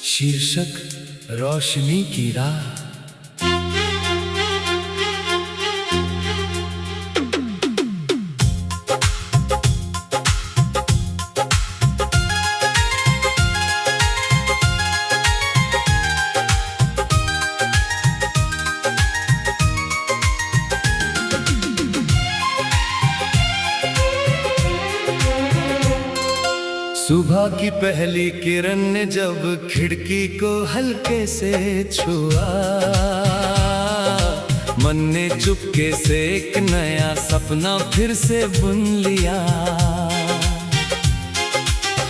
शीर्षक रोशनी की राह। सुबह की पहली किरण ने जब खिड़की को हल्के से छुआ, मन ने चुपके से एक नया सपना फिर से बुन लिया।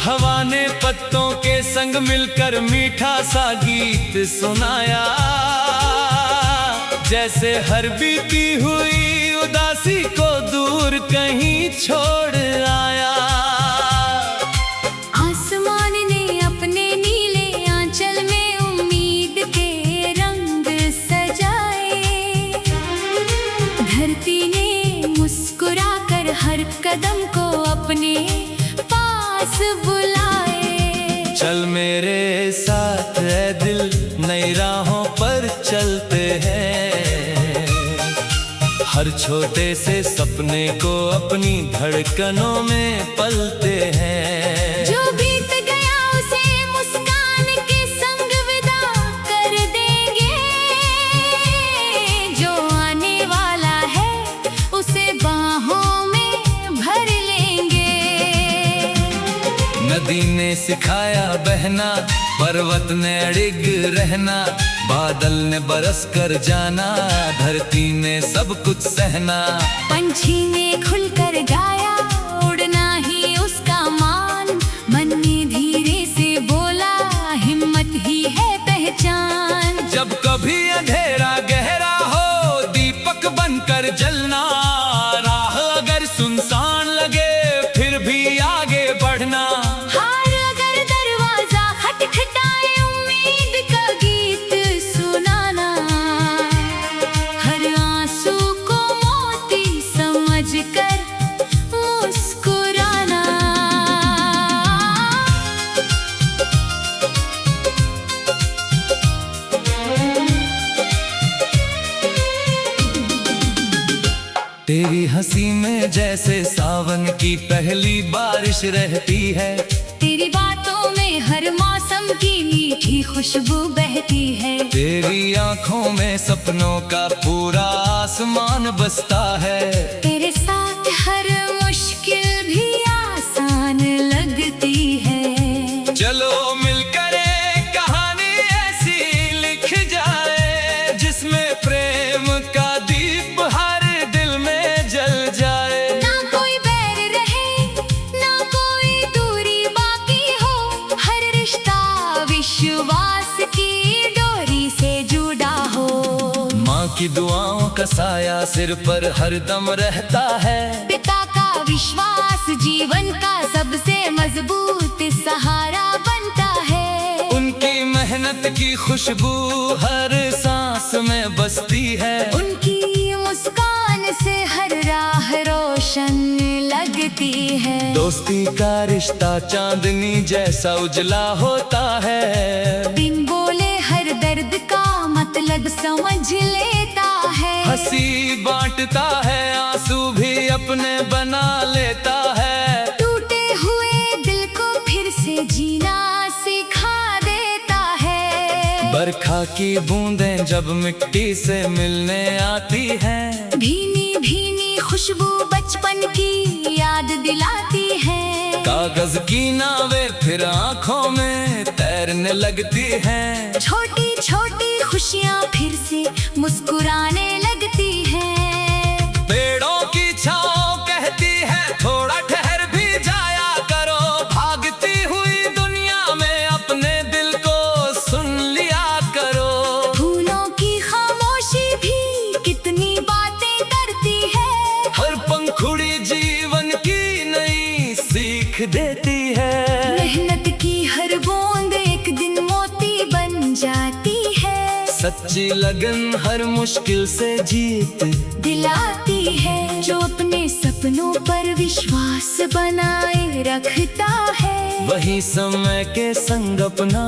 हवा ने पत्तों के संग मिलकर मीठा सा गीत सुनाया, जैसे हर बीती हुई उदासी को दूर कहीं छोड़ आया। हर कदम को अपने पास बुलाए। चल मेरे साथ ऐ दिल, नई राहों पर चलते हैं। हर छोटे से सपने को अपनी धड़कनों में पलते हैं। जो बीत गया उसे मुस्कान के संग विदा कर देंगे, जो आने वाला है उसे बाहों नदी ने सिखाया बहना, पर्वत ने अड़िग रहना, बादल ने बरस कर जाना, धरती ने सब कुछ सहना। पंछी ने खुलकर गाया, उड़ना ही उसका मान, मन ने धीरे से बोला, हिम्मत ही है पहचान। जब कभी अंधेरा गहरा हो, दीपक बनकर जलना, राह अगर सुनसान लगे फिर भी आगे बढ़ना। तेरी हंसी में जैसे सावन की पहली बारिश रहती है, तेरी बातों में हर मौसम की मीठी खुशबू बहती है। तेरी आंखों में सपनों का पूरा आसमान बसता है। तेरे साथ हर मुश्किल भी आसान लगती है। चलो मिलकर एक कहानी ऐसी लिख जाए, जिसमें प्रेम का दीप हर दिल में जल जाए। ना कोई बैर रहे, ना कोई दूरी बाकी हो, हर रिश्ता विश्वास की डोरी से जुड़ा हो। माँ की दुआओं का साया सिर पर हर दम रहता है। पिता का विश्वास जीवन का सबसे मजबूत सहारा बनता है। उनकी मेहनत की खुशबू हर सांस में बसती है। उनकी मुस्कान से हर राह रोशन लगती है। दोस्ती का रिश्ता चांदनी जैसा उजला होता है। बिन बोले हर दर्द का मतलब समझ लेता है। हंसी बांटता है, आंसू भी अपने बना लेता है। टूटे हुए दिल को फिर से जीना सिखा देता है। बरखा की बूंदें जब मिट्टी से मिलने आती हैं, भीनी भीनी खुशबू बचपन की याद दिलाती है। कागज की नावें फिर आंखों में तैरने लगती हैं। छोटी छोटी खुशियाँ फिर से मुस्कुराने लगती हैं। पेड़ों की छाँव कहती है थोड़ा ठहर भी जाया करो, भागती हुई दुनिया में अपने दिल को सुन लिया करो। फूलों की खामोशी भी कितनी बातें करती है। हर पंखुड़ी जीवन की नई सीख देती है। मेहनत की हर बूंद एक दिन मोती बन जाती है। सच्ची लगन हर मुश्किल से जीत दिलाती है। जो अपने सपनों पर विश्वास बनाए रखता है, वही समय के संग अपना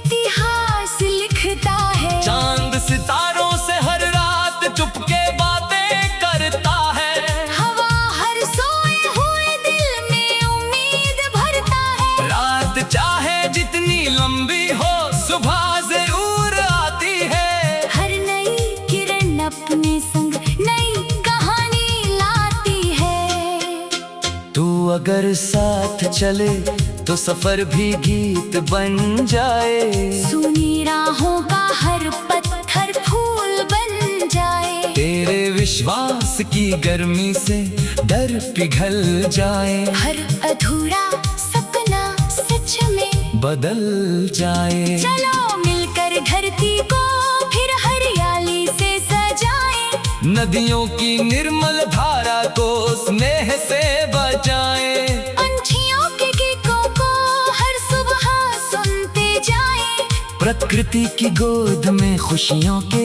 इतिहास लिखता है। चांद सितारों से हर रात चुपके बातें करता है। हवा हर सोए हुए दिल में उम्मीद भरता है। रात चाहे जितनी लंबी हो सुबह जरूर आती है। हर नई किरण अपने संग नई कहानी लाती है। तू अगर साथ चले तो सफर भी गीत बन जाए। सुनी राहों का हर पत्थर फूल बन जाए। तेरे विश्वास की गर्मी से डर पिघल जाए। हर अधूरा सपना सच में बदल जाए। चलो मिलकर धरती को फिर हरियाली से सजाएं। नदियों की निर्मल धारा को स्नेह से बचाएं। पंछियों के गीतों को हर सुबह सुनते जाएं। प्रकृति की गोद में खुशियों के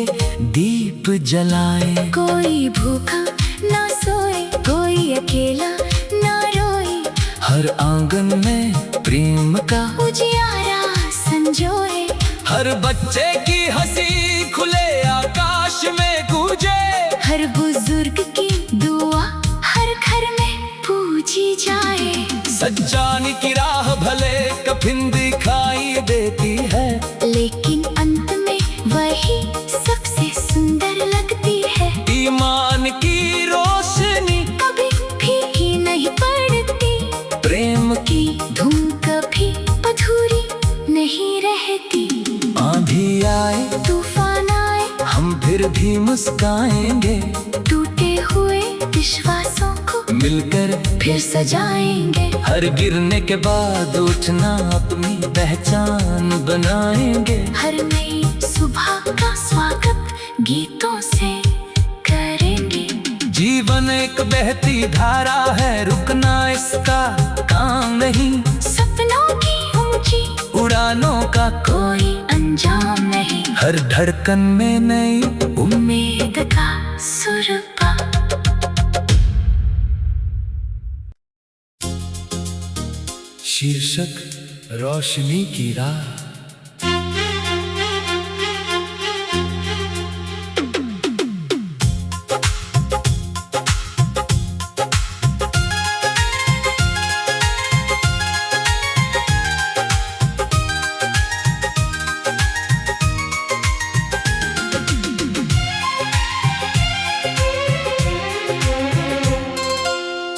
दीप जलाएं। कोई भूखा ना सोए, कोई अकेला ना रोए। हर आंगन में प्रेम का उजियारा संजोए। हर बच्चे की हंसी खुले आकाश में गूंजे। हर बुजुर्ग की दुआ हर घर में पूजी जाए। सच्चाई की राह भले कठिन दिखाई देती है, लेकिन अंत में वही सबसे सुंदर लगती है। ईमान की रोशनी कभी फीकी नहीं पड़ती। प्रेम की धूम कभी अधूरी नहीं रहती। आंधी आए तूफान आए हम फिर भी मुस्काएंगे। टूटे हुए विश्वासों को मिलकर फिर सजाएंगे। हर गिरने के बाद उठना अपनी पहचान बनाएंगे। हर नई सुबह का स्वागत गीतों से करेंगे। जीवन एक बहती धारा है, रुकना इसका काम नहीं। सपनों की ऊंची उड़ानों का कोई अंजाम नहीं। हर धड़कन में नई उम्मीद का सुरपा। शीर्षक रोशनी की राह।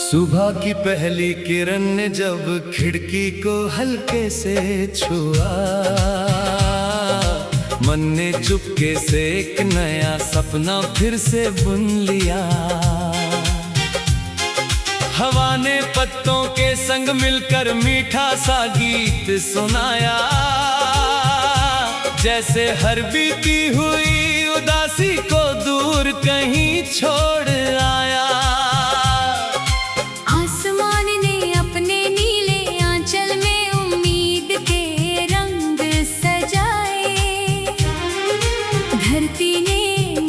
सुबह की पहली किरण ने जब खिड़की को हल्के से छुआ, मन ने चुपके से एक नया सपना फिर से बुन लिया। हवा ने पत्तों के संग मिलकर मीठा सा गीत सुनाया। जैसे हर बीती हुई उदासी को दूर कहीं छोड़ आया। आसमान ने अपने नीले आंचल में उम्मीद के रंग सजाए। धरती ने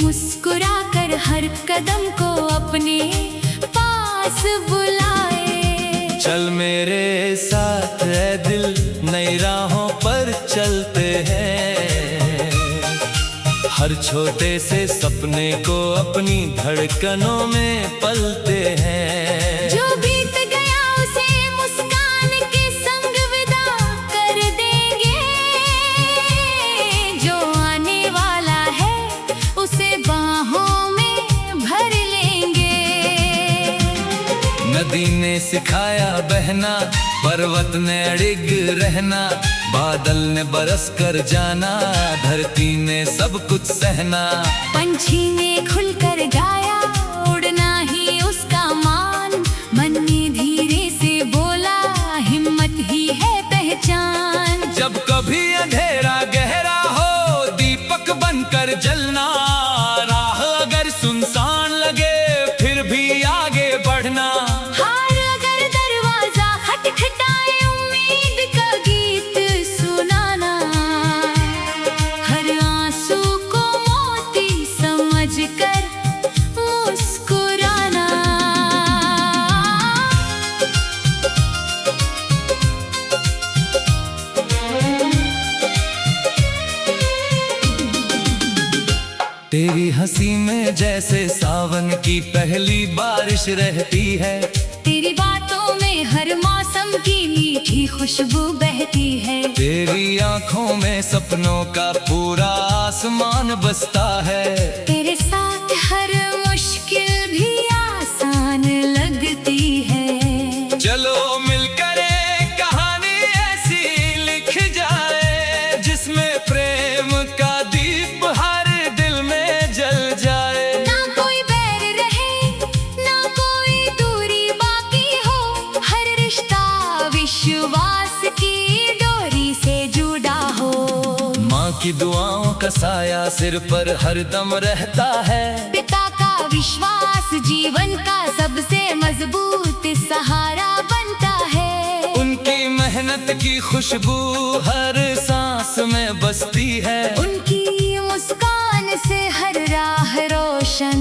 मुस्कुराकर हर कदम को अपने पास बुलाए। चल मेरे साथ ऐ दिल, नई राहों पर चलते हैं। हर छोटे से सपने को अपनी धड़कनों में पलते हैं। जो बीत गया उसे मुस्कान के संग विदा कर देंगे। जो आने वाला है उसे बाहों में भर लेंगे। नदी ने सिखाया बहना, पर्वत ने अड़िग रहना। बादल ने बरस कर जाना, धरती ने सब कुछ सहना। पंछी ने खुलकर गाया, उड़ना ही उसका मान। मन ने धीरे से बोला, हिम्मत ही है पहचान। जब कभी अंधेरा गहरा हो, दीपक बनकर जलना। राह अगर सुनसान लगे फिर भी आगे बढ़ना। हार अगर दरवाजा खटखटाए, उम्मीद का गीत सुनाना। हर आंसू को मोती समझकर मुस्कुराना। तेरी हंसी में जैसे सावन की पहली बारिश रहती है। तेरी बातों में हर मौसम की मीठी खुशबू बहती है। तेरी आंखों में सपनों का पूरा आसमान बसता है। तेरे साथ हर मुश्किल भी आसान लगती है। चलो मिलकर एक कहानी ऐसी लिख जाए जिसमें प्रेम का दीप हर दिल में जल जाए। ना कोई बैर रहे ना कोई दूरी बाकी हो, हर रिश्ता विश्वास की डोरी से जुड़ा हो। माँ की दुआओं का साया सिर पर हरदम रहता है। पिता का विश्वास जीवन का सबसे मजबूत सहारा बनता है। उनकी मेहनत की खुशबू हर सांस में बसती है। उनकी मुस्कान से हर राह रोशन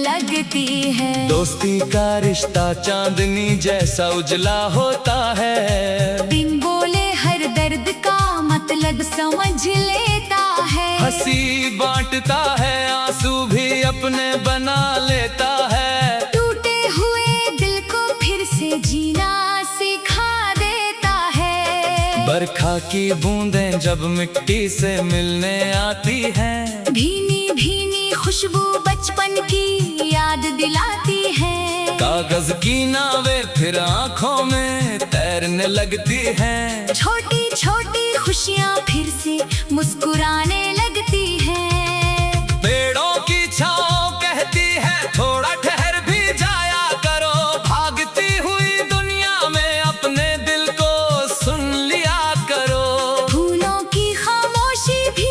लगती है। दोस्ती का रिश्ता चांदनी जैसा उजला होता है। बिन बोले हर दर्द का मतलब समझ लेता है। हंसी बांटता है, आंसू भी अपने बना लेता है। टूटे हुए दिल को फिर से जीना सिखा देता है। बरखा की बूंदें जब मिट्टी से मिलने आती हैं, भीनी भीनी खुशबू बचपन की याद दिलाती है। कागज की नावें फिर आंखों में तैरने लगती हैं। छोटी छोटी खुशियाँ फिर से मुस्कुराने लगती हैं। पेड़ों की छाँव कहती है थोड़ा ठहर भी जाया करो। भागती हुई दुनिया में अपने दिल को सुन लिया करो। फूलों की खामोशी भी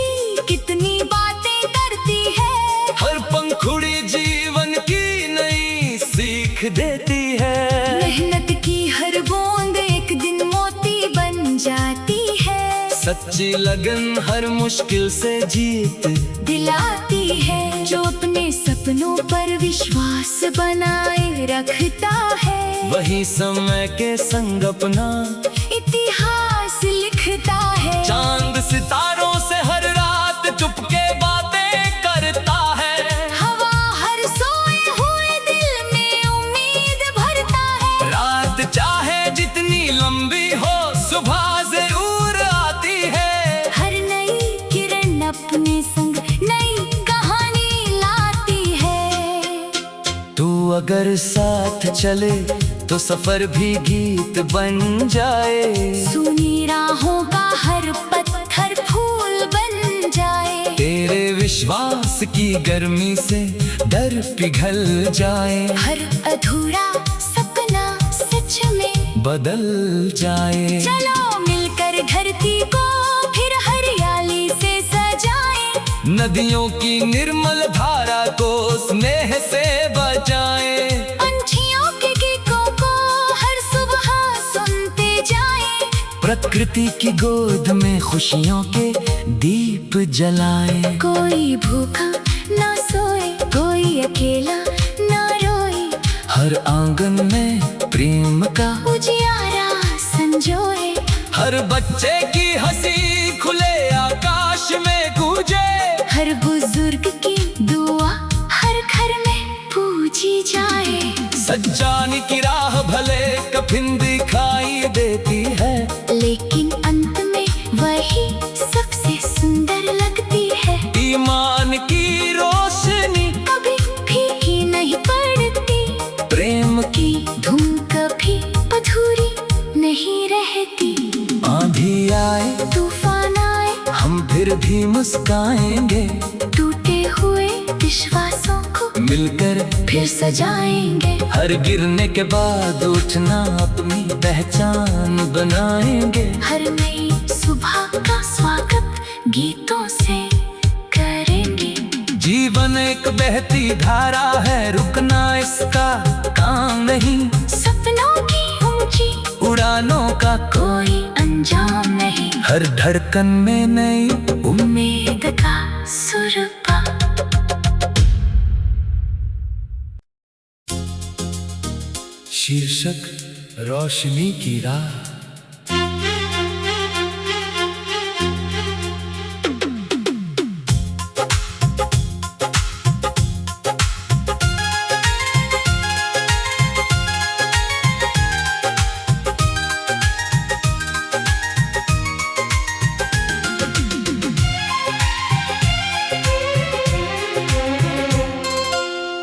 कितनी बातें करती है। हर पंखुड़ी जीवन की नई सीख देती है। मेहनत की हर बूंद एक दिन मोती बन जाती है। सच्ची लगन हर मुश्किल से जीत दिलाती है। जो अपने सपनों पर विश्वास बनाए रखता है, वही समय के संग अपना इतिहास लिखता है। चांद सितारों से हर रात चुपके बातें करता है। हवा हर सोए हुए दिल में उम्मीद भरता है। रात चाहे जितनी लंबी हो सुबह जरूर आती है। हर नई किरण अपने संग नई कहानी लाती है। तू अगर साथ चले तो सफर भी गीत बन जाए। सुनी राहों का हर पत्थर फूल बन जाए। तेरे विश्वास की गर्मी से डर पिघल जाए। हर अधूरा सपना सच में बदल जाए। चलो मिलकर धरती को फिर हरियाली से सजाएं। नदियों की निर्मल धारा को स्नेह से बचाएं। पंछियों के गीतों को हर सुबह सुनते जाएं। प्रकृति की गोद में खुशियों के दीप जलाएं। कोई भूखा ना सोए, कोई अकेला ना रोए। हर आंगन में प्रेम का उजियारा संजोए। हर बच्चे की हंसी खुले आकाश में गूंजे। हर बुजुर्ग की दुआ हर घर में पूजी जाए। सच्चाई की राह भले कठिन दिखाई देती है, लेकिन अंत में वही सबसे सुंदर लगती है। ईमान की रोशनी कभी फीकी नहीं पड़ती। प्रेम की धूम कभी अधूरी नहीं रहती। आंधी आए तूफान आए हम फिर भी मुस्काएंगे। टूटे हुए विश्वासों को मिलकर फिर सजाएंगे। हर गिरने के बाद उठना अपनी पहचान बनाएंगे। हर नई सुबह का स्वागत गीतों से करेंगे। जीवन एक बहती धारा है, रुकना इसका काम नहीं। सपनों की ऊंची उड़ानों का कोई अंजाम नहीं। हर धड़कन में नई उम्मीद का सुरपा। शीर्षक रोशनी की राह।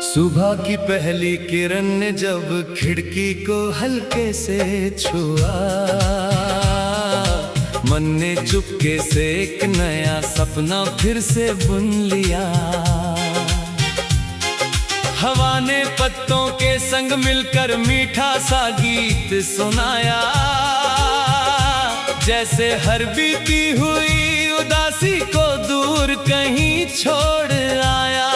सुबह की पहली किरण ने जब खिड़की को हल्के से छुआ, मन ने चुपके से एक नया सपना फिर से बुन लिया। हवा ने पत्तों के संग मिलकर मीठा सा गीत सुनाया, जैसे हर बीती हुई उदासी को दूर कहीं छोड़ आया।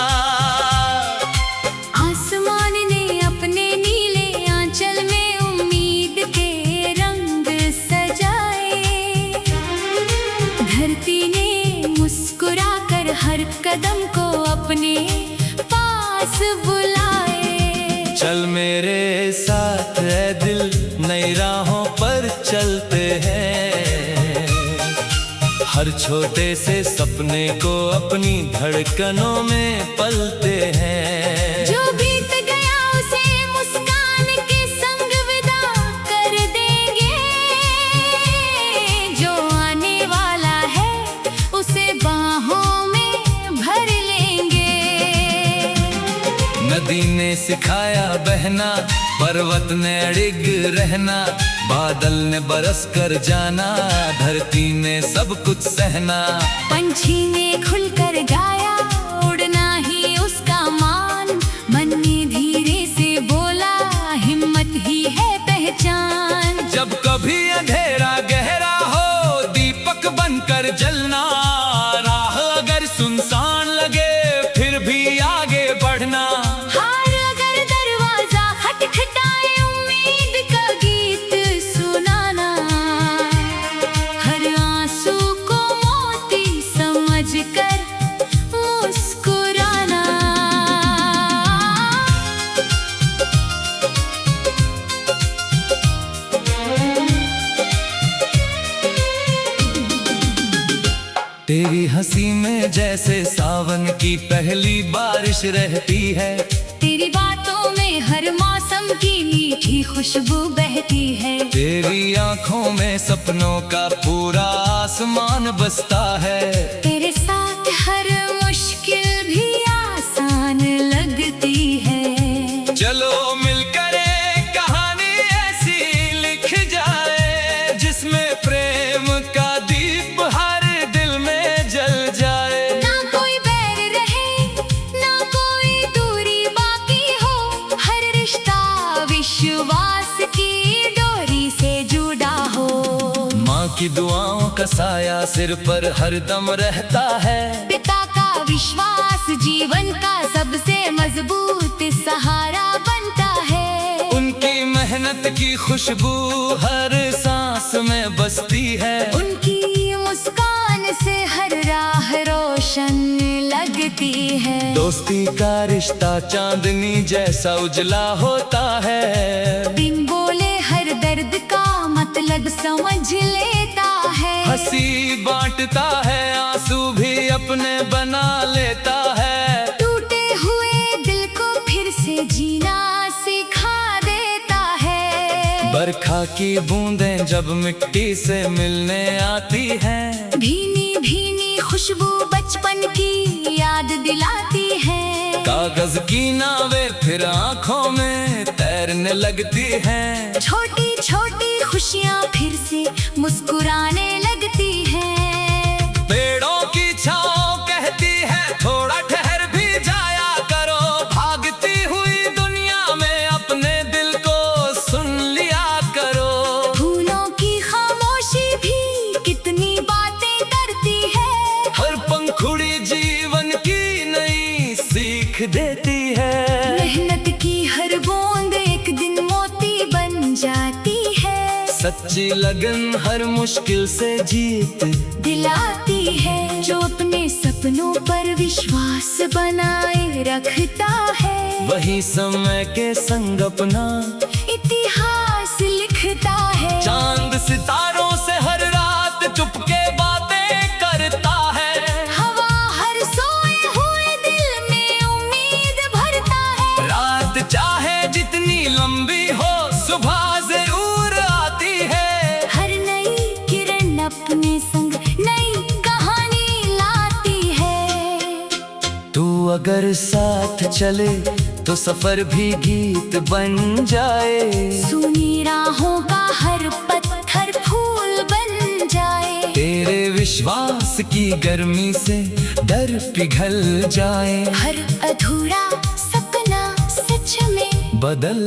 आसमान ने अपने नीले आंचल में उम्मीद के रंग सजाए, धरती ने मुस्कुराकर हर कदम को अपने पास बुलाए। चल मेरे साथ ऐ दिल, नई राहों पर चलते हैं, हर छोटे से सपने को अपनी धड़कनों में पलते हैं। जो बीत गया उसे मुस्कान के संग विदा कर देंगे, जो आने वाला है उसे बाहों में भर लेंगे। नदी ने सिखाया बहना, पर्वत ने अड़िग रहना, बादल ने बरस कर जाना, धरती ने सब कुछ सहना। पंछी ने खुलकर गाया, उड़ना ही उसका मान, मन ने धीरे से बोला, हिम्मत ही है पहचान। जब कभी अंधेरा गहरा हो, दीपक बनकर जलना, राह अगर सुनसान लगे फिर भी आगे बढ़ना। हार अगर दरवाजा खटखटाए, उम्मीद का गीत सुनाना, हर आंसू को मोती समझकर मुस्कुराना। तेरी हंसी में जैसे सावन की पहली बारिश रहती है, तेरी बातों में हर मौसम की मीठी खुशबू बहती है। तेरी आंखों में सपनों का पूरा आसमान बसता है। तेरे साथ हर मुश्किल भी आसान लगती है। चलो मिलकर एक कहानी ऐसी लिख जाए, जिसमें प्रेम का दीप हर दिल में जल जाए। ना कोई बैर रहे, ना कोई दूरी बाकी हो, हर रिश्ता विश्वास की डोरी से जुड़ा हो। माँ की दुआओं का साया सिर पर हर दम रहता है। पिता का विश्वास जीवन का सबसे मजबूत सहारा बनता है। उनकी मेहनत की खुशबू हर सांस में बसती है। उनकी मुस्कान से हर राह रोशन लगती है। दोस्ती का रिश्ता चांदनी जैसा उजला होता है। बिन बोले हर दर्द का मतलब समझ लेता है। हंसी बांटता है, आंसू भी अपने बना लेता है। टूटे हुए दिल को फिर से जीना सिखा देता है। बरखा की बूंदें जब मिट्टी से मिलने आती हैं, भीनी भीनी खुशबू बचपन की याद दिलाती है। कागज की नावें फिर आंखों में तैरने लगती हैं। छोटी छोटी खुशियाँ फिर से मुस्कुराने लगती हैं। पेड़ों की छाँव कहती है थोड़ा ठहर भी जाया करो, भागती हुई दुनिया में अपने दिल को सुन लिया करो। फूलों की खामोशी भी कितनी बातें करती है। हर पंखुड़ी जीवन की नई सीख देती है। मेहनत की हर बूंद एक दिन मोती बन जाती है। सच्ची लगन हर मुश्किल से जीत दिलाती है। जो अपने सपनों पर विश्वास बनाए रखता है, वही समय के संग अपना इतिहास लिखता है। चांद सितारों से हर रात चुपके बातें करता है। हवा हर सोए हुए दिल में उम्मीद भरता है। रात चाहे जितनी लंबी हो, सुबह जरूर आती है। हर नई किरण अपने संग नई कहानी लाती है। तू अगर साथ चले तो सफर भी गीत बन जाए। सुनी राहों का हर पत्थर फूल बन जाए। तेरे विश्वास की गर्मी से डर पिघल जाए। हर अधूरा सपना सच में बदल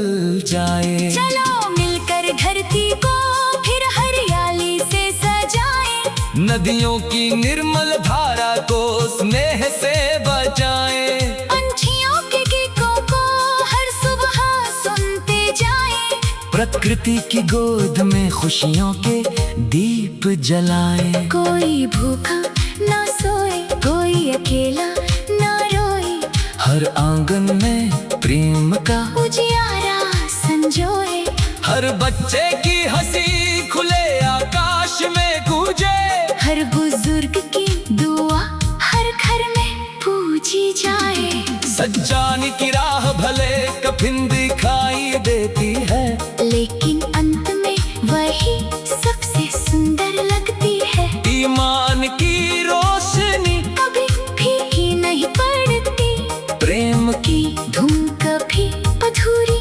जाए। चलो मिलकर धरती को फिर हरियाली से सजाएं। नदियों की निर्मल धारा को स्नेह से बचाएं। पंछियों के गीतों को हर सुबह सुनते जाएं। प्रकृति की गोद में खुशियों के दीप जलाएं। कोई भूखा ना सोए, कोई अकेला ना रोए। हर आंगन में प्रेम का उजियारा संजोए। हर बच्चे की हंसी खुले आकाश में गूंजे। हर बुजुर्ग की दुआ हर घर में पूजी जाए। सच्चाई की राह भले कठिन दिखाई देती है, लेकिन अंत में वही सबसे सुंदर लगती है। ईमान की रोशनी कभी फीकी नहीं पड़ती। प्रेम की धूम कभी अधूरी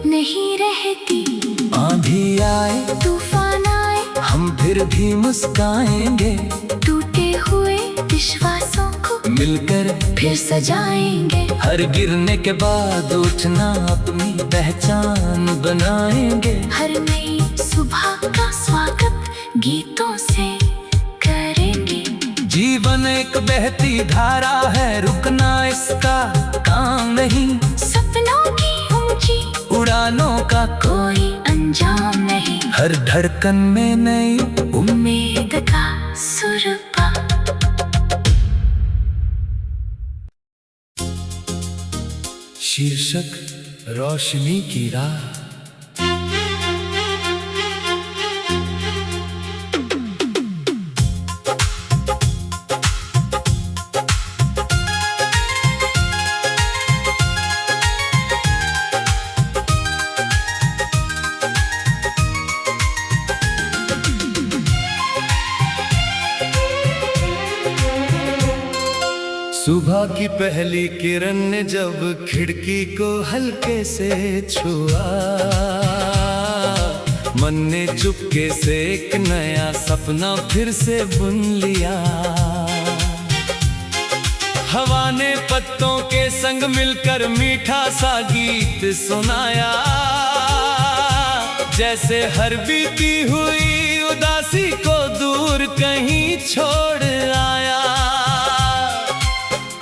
नहीं रहती। आंधी आए तूफान आए हम फिर भी मुस्काएंगे। टूटे हुए विश्वासों को मिलकर फिर सजाएंगे। हर गिरने के बाद उठना अपनी पहचान बनाएंगे। हर नई सुबह का स्वागत गीतों से करेंगे। जीवन एक बहती धारा है, रुकना इसका काम नहीं। सपनों की ऊंची उड़ानों का कोई अंजाम नहीं। हर धड़कन में नई उम्मीद का सुरपा। शीर्षक रोशनी की राह। सुबह की पहली किरण ने जब खिड़की को हल्के से छुआ, मन ने चुपके से एक नया सपना फिर से बुन लिया। हवा ने पत्तों के संग मिलकर मीठा सा गीत सुनाया, जैसे हर बीती हुई उदासी को दूर कहीं छोड़ आया।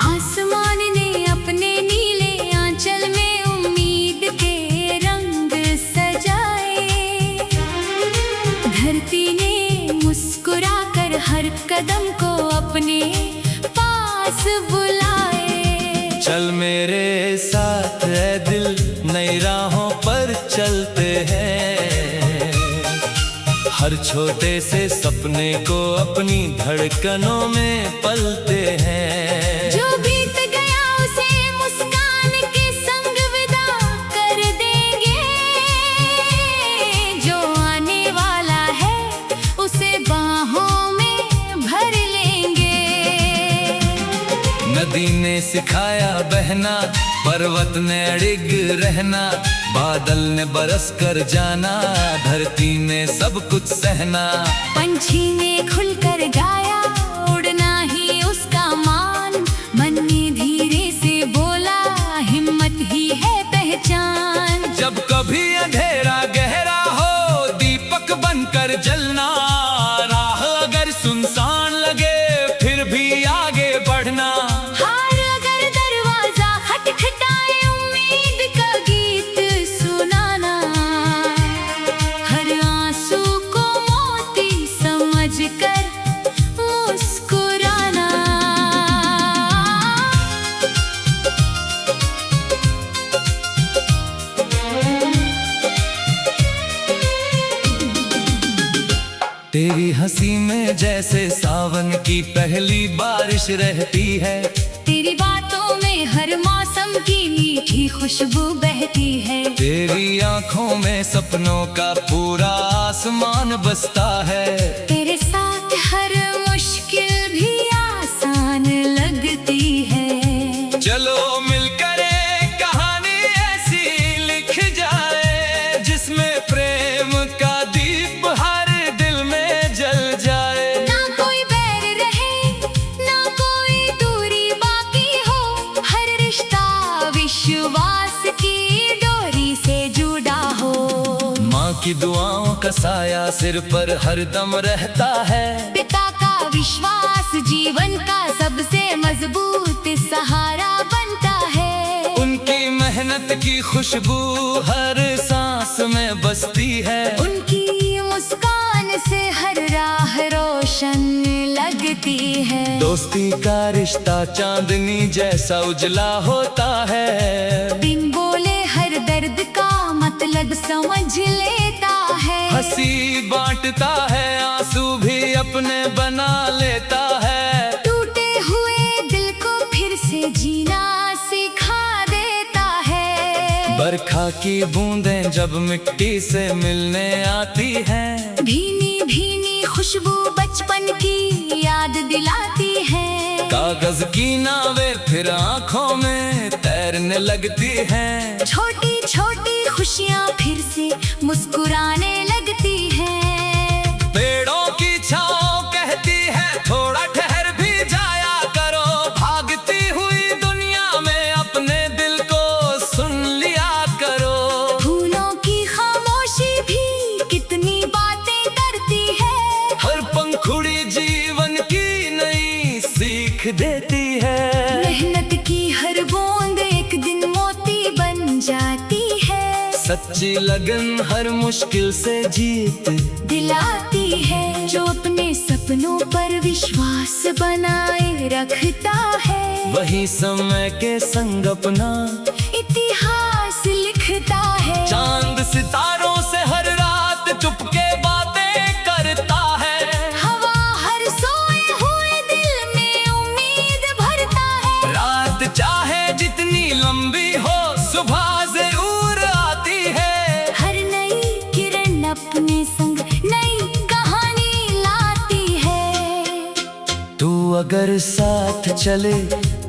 आसमान ने अपने नीले आंचल में उम्मीद के रंग सजाए। धरती ने मुस्कुराकर हर कदम को अपने पास बुलाए। चल मेरे साथ ऐ दिल, नई राहों पर चलते हैं। हर छोटे से सपने को अपनी धड़कनों में पलते हैं। जो बीत गया उसे मुस्कान के संग विदा कर देंगे। जो आने वाला है उसे बाहों में भर लेंगे। नदी ने सिखाया बहना, पर्वत ने अड़िग रहना, बादल ने बरस कर जाना, धरती ने सब कुछ सहना। पंछी ने खुलकर गाया, उड़ना ही उसका मान। मन ने धीरे से बोला, हिम्मत ही है पहचान। जब कभी अंधेरा गहरा हो, दीपक बनकर जलना। राह अगर सुनसान लगे फिर भी आगे बढ़ना। हार अगर दरवाजा खटखटाए, उम्मीद का गीत सुनाना। हर आंसू को मोती समझकर मुस्कुराना। तेरी हंसी में जैसे सावन की पहली बारिश रहती है। तेरी बातों में हर मौसम की मीठी खुशबू बहती है। तेरी आंखों में सपनों का पूरा आसमान बसता है। तेरे साथ हर मुश्किल भी आसान लगती है। चलो मिलकर एक कहानी की दुआओं का साया सिर पर हरदम रहता है। पिता का विश्वास जीवन का सबसे मजबूत सहारा बनता है। उनकी मेहनत की खुशबू हर सांस में बसती है। उनकी मुस्कान से हर राह रोशन लगती है। दोस्ती का रिश्ता चांदनी जैसा उजला होता है। बिन बोले हर दर्द का मतलब समझ लेता है। हंसी बांटता है, आंसू भी अपने बना लेता है। टूटे हुए दिल को फिर से जीना सिखा देता है। बरखा की बूंदें जब मिट्टी से मिलने आती हैं, भीनी भीनी खुशबू बचपन की याद दिलाती है। कागज की नावें फिर आंखों में तैरने लगती हैं। छोटी छोटी खुशियाँ फिर से मुस्कुराने लगती हैं। पेड़ों की छाँव कहती है थोड़ा ठहर भी जाया करो। भागती हुई दुनिया में अपने दिल को सुन लिया करो। फूलों की खामोशी भी कितनी बातें करती है। हर पंखुड़ी जीवन की नई सीख देती है। मेहनत की हर बूंद एक दिन मोती बन जाती है। सच्ची लगन हर मुश्किल से जीत दिलाती है। जो अपने सपनों पर विश्वास बनाए रखता है, वही समय के संग अपना इतिहास लिखता है। चांद सितारों से हर रात चुपके बातें करता है। हवा हर सोए हुए दिल में उम्मीद भरता है। रात चाहे जितनी लंबी हो, सुबह जरूर आती है। हर नई किरण अपने संग नई कहानी लाती है। तू अगर साथ चले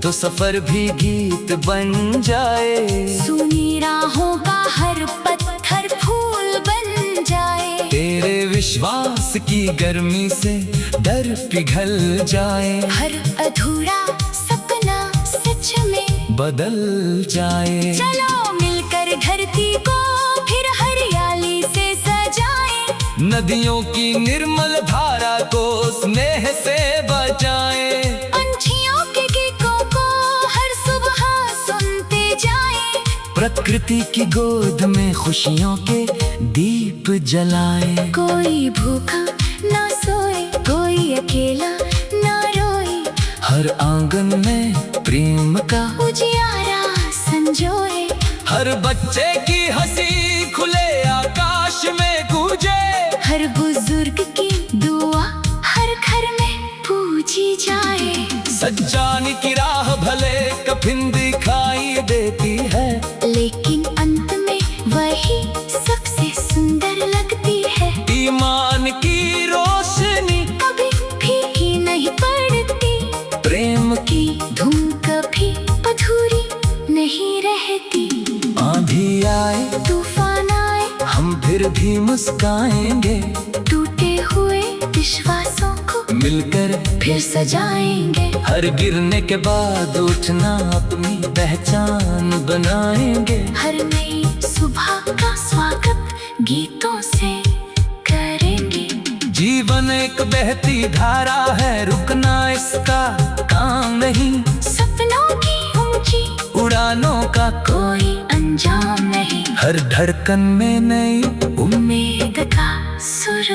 तो सफर भी गीत बन जाए। सुनी राहों का हर पत्थर फूल बन जाए। तेरे विश्वास की गर्मी से डर पिघल जाए। हर अधूरा सपना सच में बदल जाए। चलो मिलकर धरती को फिर हरियाली से सजाएं। नदियों की निर्मल धारा को स्नेह से बचाएं। पंछियों के गीतों को हर सुबह सुनते जाएं। प्रकृति की गोद में खुशियों के दीप जलाएं। कोई भूखा ना सोए, कोई अकेला ना रोए। हर आंगन में प्रेम का उजियारा संजोए। हर बच्चे की हंसी खुले आकाश में गूंजे। हर बुजुर्ग की दुआ हर घर में पूजी जाए। सच्चाई की राह भले कठिन दिखाई देती है, लेकिन अंत में वही सबसे सुंदर लगती है। ईमान की रोशनी कभी फीकी नहीं पड़ती। प्रेम की धूम कभी अधूरी नहीं रहती। आंधी आए तूफान आए, हम फिर भी मुस्काएंगे। टूटे हुए विश्वासों को मिलकर फिर सजाएंगे। हर गिरने के बाद उठना अपनी पहचान बनाएंगे। हर नई सुबह का स्वागत गीतों से करेंगे। जीवन एक बहती धारा है, रुकना इसका काम नहीं। सपनों की ऊंची उड़ानों का कोई अंजाम नहीं। हर धड़कन में नई उम्मीद का सुर